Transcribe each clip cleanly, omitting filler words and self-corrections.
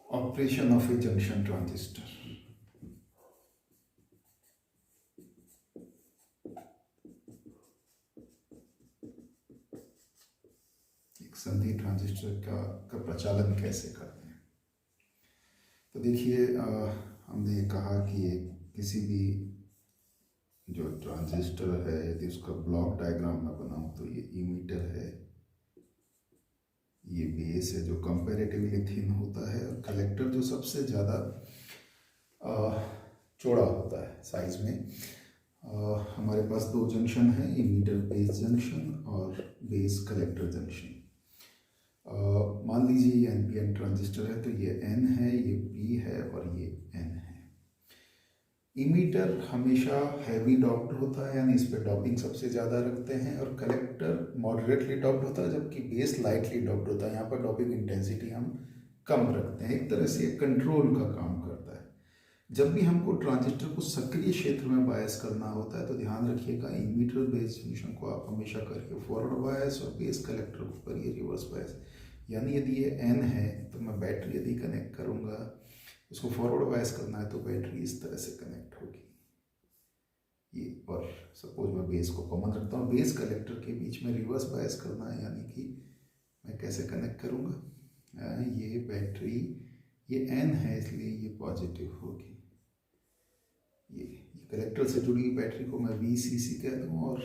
Operation of a junction transistor. एक संधि transistor का प्रचालन कैसे करते हैं। तो देखिए, हमने कहा कि किसी भी जो ट्रांजिस्टर है यदि उसका ब्लॉक डायग्राम में बनाऊं तो ये इमीटर है, ये बेस है जो कंपैरेटिवली थिन होता है, और कलेक्टर जो सबसे ज़्यादा चौड़ा होता है साइज में। हमारे पास दो जंक्शन हैं, इमीटर बेस जंक्शन और बेस कलेक्टर जंक्शन। मान लीजिए ये एनपीएन ट्रांजिस्टर है, तो ये एन है, ये पी है और ये एन है। इमीटर हमेशा हैवी डॉप्ड होता है, यानी इस पर डॉपिंग सबसे ज़्यादा रखते हैं, और कलेक्टर मॉडरेटली डॉप्ड होता है, जबकि बेस लाइटली डॉप्ड होता है। यहाँ पर डॉपिंग इंटेंसिटी हम कम रखते हैं। एक तरह से कंट्रोल का काम करता है। जब भी हमको ट्रांजिस्टर को सक्रिय क्षेत्र में बायस करना होता है तो ध्यान रखिएगा, इमीटर बेस जंक्शन को आप हमेशा करिए फॉरवर्ड बायस और बेस कलेक्टर को करिए रिवर्स बायस। यानी यदि ये एन है तो मैं बैटरी यदि कनेक्ट करूँगा, उसको फॉरवर्ड बायस करना है तो बैटरी इस तरह से कनेक्ट होगी ये, और सपोज मैं बेस को कॉमन रखता हूँ, बेस कलेक्टर के बीच में रिवर्स बायस करना है, यानी कि मैं कैसे कनेक्ट करूँगा, ये बैटरी, ये एन है इसलिए ये पॉजिटिव होगी। ये कलेक्टर से जुड़ी हुई बैटरी को मैं VCC कह दूँ, और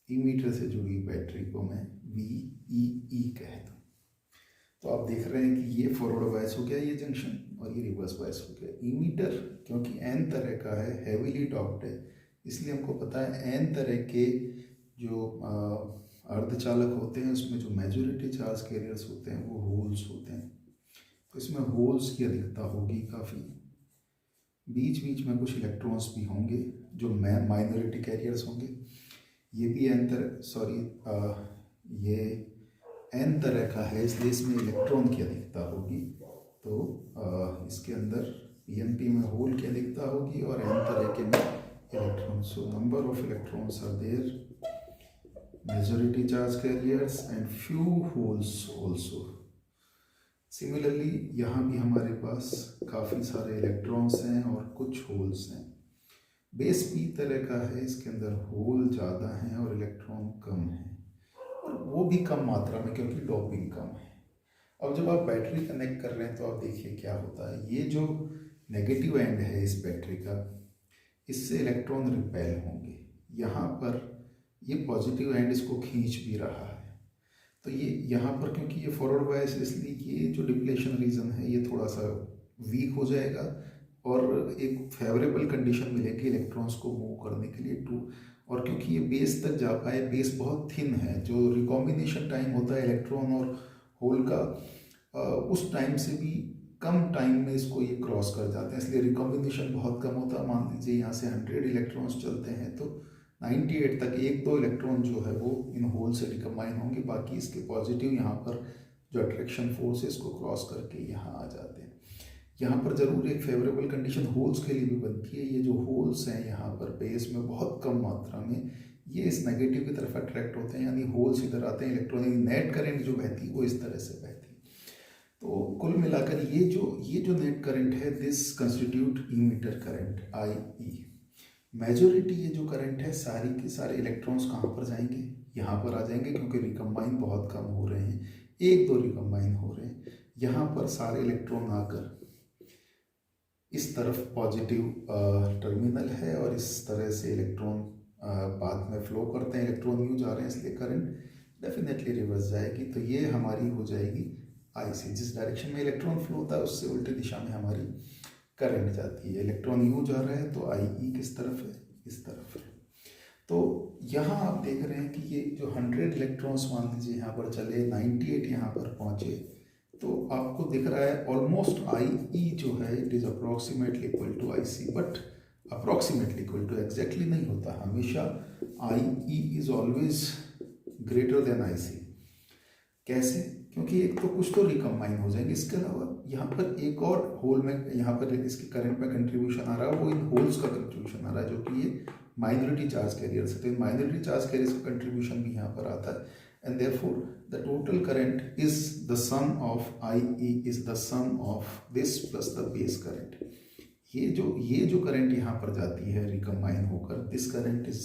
इमीटर से जुड़ी हुई बैटरी को मैं VEE कह दूँ। तो आप देख रहे हैं कि ये फॉरवर्ड बायस हो गया ये जंक्शन, और ये रिवर्स बायस हो गया। इमीटर क्योंकि एन तरह का है, हैवीली डॉप्ड है, इसलिए हमको पता है एन तरह के जो अर्धचालक होते हैं उसमें जो मेजॉरिटी चार्ज कैरियर्स होते हैं वो होल्स होते हैं। तो इसमें होल्स की अधिकता होगी काफ़ी। बीच बीच में कुछ इलेक्ट्रॉन्स भी होंगे जो माइनॉरिटी कैरियर्स होंगे। ये भी एन तरह, ये एन तरह का है, इसलिए इसमें इलेक्ट्रॉन की अधिकता होगी। तो इसके अंदर पीएनपी में होल की अधिकता होगी और एन तरह के में electron. So number of electrons are there, majority charge carriers and few holes also. Similarly यहाँ भी हमारे पास काफ़ी सारे इलेक्ट्रॉन्स हैं और कुछ होल्स हैं। बेस पी तरह का है, इसके अंदर होल ज़्यादा हैं और इलेक्ट्रॉन कम हैं, और वो भी कम मात्रा में क्योंकि डोपिंग कम है। अब जब आप बैटरी कनेक्ट कर रहे हैं तो आप देखिए क्या होता है, ये जो नेगेटिव एंड है इस बैटरी का, इससे इलेक्ट्रॉन रिपेल होंगे। यहाँ पर ये पॉजिटिव एंड इसको खींच भी रहा है, तो ये यहाँ पर क्योंकि ये फॉरवर्ड बायस, इसलिए ये जो डिप्लेशन रीजन है ये थोड़ा सा वीक हो जाएगा और एक फेवरेबल कंडीशन मिलेगी इलेक्ट्रॉन्स को मूव करने के लिए टू। और क्योंकि ये बेस तक जा पाए, बेस बहुत थिन है, जो रिकॉम्बिनेशन टाइम होता है इलेक्ट्रॉन और होल का, उस टाइम से भी कम टाइम में इसको ये क्रॉस कर जाते हैं, इसलिए रिकॉम्बिनेशन बहुत कम होता है। मान लीजिए यहाँ से 100 इलेक्ट्रॉन्स चलते हैं तो 98 तक एक दो इलेक्ट्रॉन जो है वो इन होल से रिकम्बाइन होंगे, बाकी इसके पॉजिटिव यहाँ पर जो अट्रैक्शन फोर्स है इसको क्रॉस करके यहाँ आ जाते हैं। यहाँ पर जरूर एक फेवरेबल कंडीशन होल्स के लिए भी बनती है। ये जो होल्स हैं यहाँ पर बेस में बहुत कम मात्रा में ये इस नेगेटिव की तरफ अट्रैक्ट होते हैं, यानी होल्स इधर आते हैं, इलेक्ट्रॉन नेट करंट जो बहती है वो इस तरह से बहती है। तो कुल मिलाकर ये जो नेट करंट है, this constitute emitter current IE। Majority ये जो करंट है, सारी के सारे इलेक्ट्रॉन्स कहाँ पर जाएंगे, यहाँ पर आ जाएंगे, क्योंकि रिकम्बाइन बहुत कम हो रहे हैं, एक दो रिकम्बाइन हो रहे हैं। यहाँ पर सारे इलेक्ट्रॉन आकर इस तरफ पॉजिटिव टर्मिनल है और इस तरह से इलेक्ट्रॉन बाद में फ्लो करते हैं, इलेक्ट्रॉन यूज आ रहे हैं, इसलिए करंट डेफिनेटली रिवर्स जाएगी। तो ये हमारी हो जाएगी IC। जिस डायरेक्शन में इलेक्ट्रॉन फ्लो होता है उससे उल्टी दिशा में हमारी करंट जाती है। इलेक्ट्रॉन यूज आ रहा है तो IE किस तरफ है, इस तरफ है। तो यहाँ आप देख रहे हैं कि ये जो 100 इलेक्ट्रॉन्स मान लीजिए यहाँ पर चले, 98 यहाँ पर पहुँचे, तो आपको दिख रहा है ऑलमोस्ट IE जो है it is approximately equal to IC, but approximately equal to exactly नहीं होता, हमेशा IE is always greater than IC। कैसे? क्योंकि एक तो कुछ तो रिकम्बाइन हो जाएंगे, इसके अलावा यहाँ पर एक और होल में, यहाँ पर इसकी करंट में कंट्रीब्यूशन आ रहा है, वो इन होल्स का कंट्रीब्यूशन आ रहा है, जो कि ये माइनॉरिटी चार्ज कैरियर्स है। तो इन माइनॉरिटी चार्ज कैरियर्स का कंट्रीब्यूशन भी यहाँ पर आता है, and therefore the total current is the sum of IE is the sum of this plus the base current. ये जो करंट यहाँ पर जाती है रिकम्बाइन होकर, this current is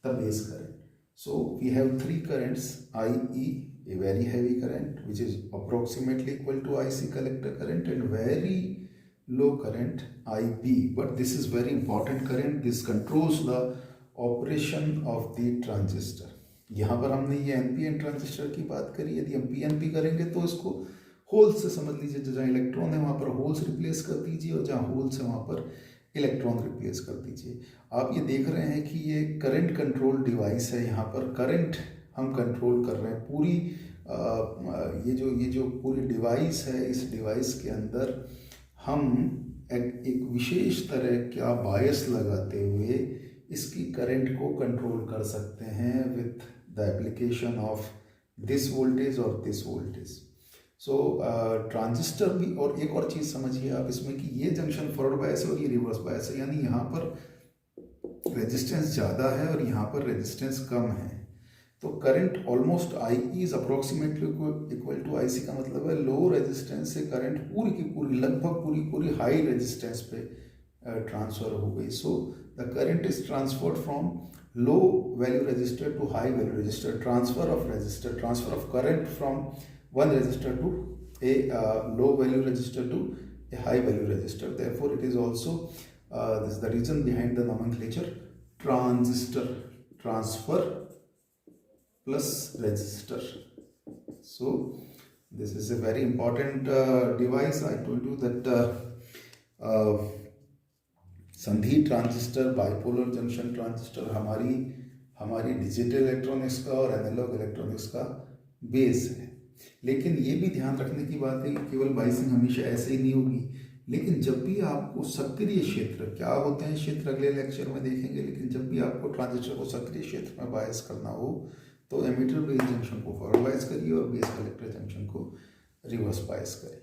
the base current. So we have three currents, IE, a very heavy current which is approximately equal to IC collector current, and very low current IB. But this is very important current. This controls the operation of the transistor. यहाँ पर हमने ये NPN transistor की बात करी. यदि हम PNP करेंगे तो इसको होल्स से समझ लीजिए. जहाँ इलेक्ट्रॉन है वहाँ पर होल्स रिप्लेस कर दीजिए, और जहाँ होल्स है वहाँ पर इलेक्ट्रॉन रिप्लेस कर दीजिए. आप ये देख रहे हैं कि ये करंट कंट्रोल डिवाइस है. यहाँ पर करंट हम कंट्रोल कर रहे हैं. पूरी ये जो पूरी डिवाइस है, इस डिवाइस के अंदर हम एक विशेष तरह का बायस लगाते हुए इसकी करंट को कंट्रोल कर सकते हैं with the application of this voltage और दिस वोल्टेज. सो ट्रांजिस्टर भी, और एक और चीज़ समझिए आप इसमें कि ये जंक्शन फॉरवर्ड बायस है और ये रिवर्स बायस है, यानी यहाँ पर रेजिस्टेंस ज़्यादा है और यहाँ पर रेजिस्टेंस कम है. तो current almost IE is approximately equal to IC का मतलब है लो रेजिस्टेंस से करंट पूरी की पूरी, लगभग पूरी हाई रेजिस्टेंस पे ट्रांसफर हो गई. So the current is transferred from low value resistor to high value resistor. Transfer of current from one resistor to a low value resistor to a high value resistor. Therefore it is also this is the reason behind the nomenclature transistor, transfer plus resistor. So this is a very important device. I told you that संधि transistor, bipolar junction transistor हमारी digital electronics का और analogue electronics का base है. लेकिन ये भी ध्यान रखने की बात है कि केवल बाइसिंग हमेशा ऐसे ही नहीं होगी. लेकिन जब भी आपको सक्रिय क्षेत्र, क्या होते हैं क्षेत्र अगले लेक्चर में देखेंगे, लेकिन जब भी आपको ट्रांजिस्टर को सक्रिय क्षेत्र में बायस करना हो तो एमिटर बेस जंक्शन को फॉरवर्ड बायस करिए और बेस कलेक्टर जंक्शन को रिवर्स बायस करिए.